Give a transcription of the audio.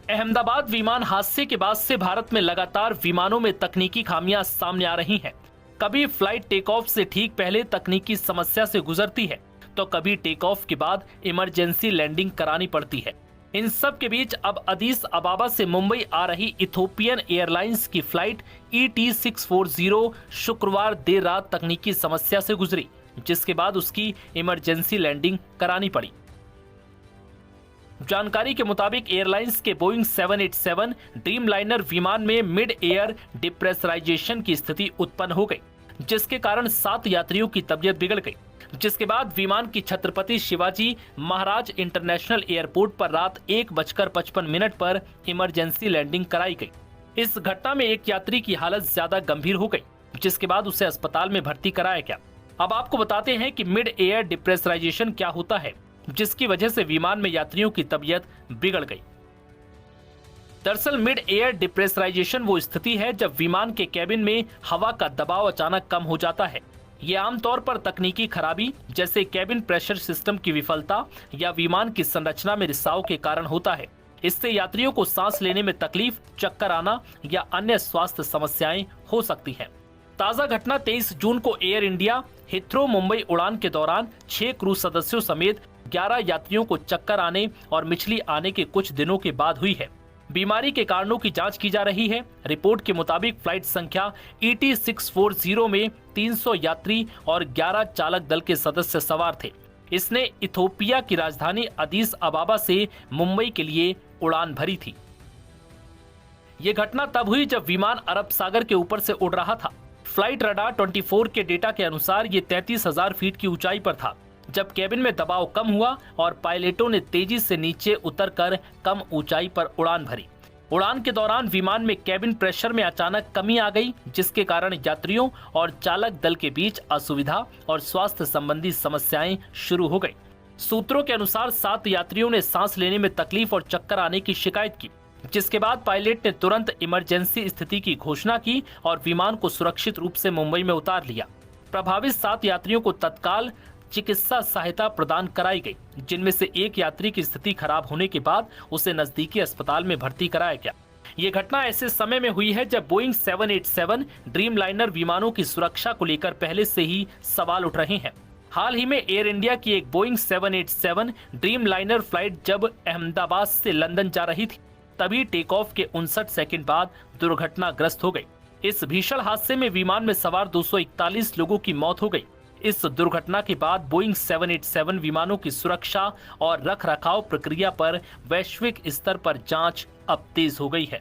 अहमदाबाद विमान हादसे के बाद से भारत में लगातार विमानों में तकनीकी खामियां सामने आ रही हैं। कभी फ्लाइट टेक ऑफ से ठीक पहले तकनीकी समस्या से गुजरती है, तो कभी टेक ऑफ के बाद इमरजेंसी लैंडिंग करानी पड़ती है। इन सब के बीच अब अदीस अबाबा से मुंबई आ रही इथोपियन एयरलाइंस की फ्लाइट ET640 शुक्रवार देर रात तकनीकी समस्या से गुजरी, जिसके बाद उसकी इमरजेंसी लैंडिंग करानी पड़ी। जानकारी के मुताबिक एयरलाइंस के बोइंग 787 ड्रीमलाइनर विमान में मिड एयर डिप्रेशराइजेशन की स्थिति उत्पन्न हो गई, जिसके कारण 7 यात्रियों की तबीयत बिगड़ गई। जिसके बाद विमान की छत्रपति शिवाजी महाराज इंटरनेशनल एयरपोर्ट पर रात 1:55 पर इमरजेंसी लैंडिंग कराई गई। इस घटना में एक यात्री की हालत ज्यादा गंभीर हो गई, जिसके बाद उसे अस्पताल में भर्ती कराया गया। अब आपको बताते हैं कि मिड एयर डिप्रेशराइजेशन क्या होता है, जिसकी वजह से विमान में यात्रियों की तबीयत बिगड़ गई। दरअसल मिड एयर डिप्रेशराइजेशन वो स्थिति है जब विमान के कैबिन में हवा का दबाव अचानक कम हो जाता है। ये आमतौर पर तकनीकी खराबी जैसे कैबिन प्रेशर सिस्टम की विफलता या विमान की संरचना में रिसाव के कारण होता है। इससे यात्रियों को सांस लेने में तकलीफ, चक्कर आना या अन्य स्वास्थ्य समस्याएं हो सकती हैं। ताजा घटना 23 जून को एयर इंडिया हिथ्रो मुंबई उड़ान के दौरान 6 क्रू सदस्यों समेत 11 यात्रियों को चक्कर आने और मिचली आने के कुछ दिनों के बाद हुई है। बीमारी के कारणों की जांच की जा रही है। रिपोर्ट के मुताबिक फ्लाइट संख्या ET640 में 300 यात्री और 11 चालक दल के सदस्य सवार थे। इसने इथोपिया की राजधानी अदीस अबाबा से मुंबई के लिए उड़ान भरी थी। ये घटना तब हुई जब विमान अरब सागर के ऊपर से उड़ रहा था। फ्लाइट रडार 24 के डेटा के अनुसार ये 33,000 फीट की ऊंचाई पर था, जब कैबिन में दबाव कम हुआ और पायलटों ने तेजी से नीचे उतरकर कम ऊंचाई पर उड़ान भरी। उड़ान के दौरान विमान में कैबिन प्रेशर में अचानक कमी आ गई, जिसके कारण यात्रियों और चालक दल के बीच असुविधा और स्वास्थ्य संबंधी समस्याएं शुरू हो गई। सूत्रों के अनुसार 7 यात्रियों ने सांस लेने में तकलीफ और चक्कर आने की शिकायत की, जिसके बाद पायलट ने तुरंत इमरजेंसी स्थिति की घोषणा की और विमान को सुरक्षित रूप से मुंबई में उतार लिया। प्रभावित 7 यात्रियों को तत्काल चिकित्सा सहायता प्रदान कराई गई, जिनमें से एक यात्री की स्थिति खराब होने के बाद उसे नजदीकी अस्पताल में भर्ती कराया गया। ये घटना ऐसे समय में हुई है जब बोइंग 787 ड्रीमलाइनर विमानों की सुरक्षा को लेकर पहले से ही सवाल उठ रहे हैं। हाल ही में एयर इंडिया की एक बोइंग 787 ड्रीमलाइनर फ्लाइट जब अहमदाबाद से लंदन जा रही थी, तभी टेक ऑफ के 59 सेकंड बाद दुर्घटनाग्रस्त हो गई। इस भीषण हादसे में विमान में सवार 241 लोगों की मौत हो गई। इस दुर्घटना के बाद बोइंग 787 विमानों की सुरक्षा और रखरखाव प्रक्रिया पर वैश्विक स्तर पर जांच अब तेज हो गई है।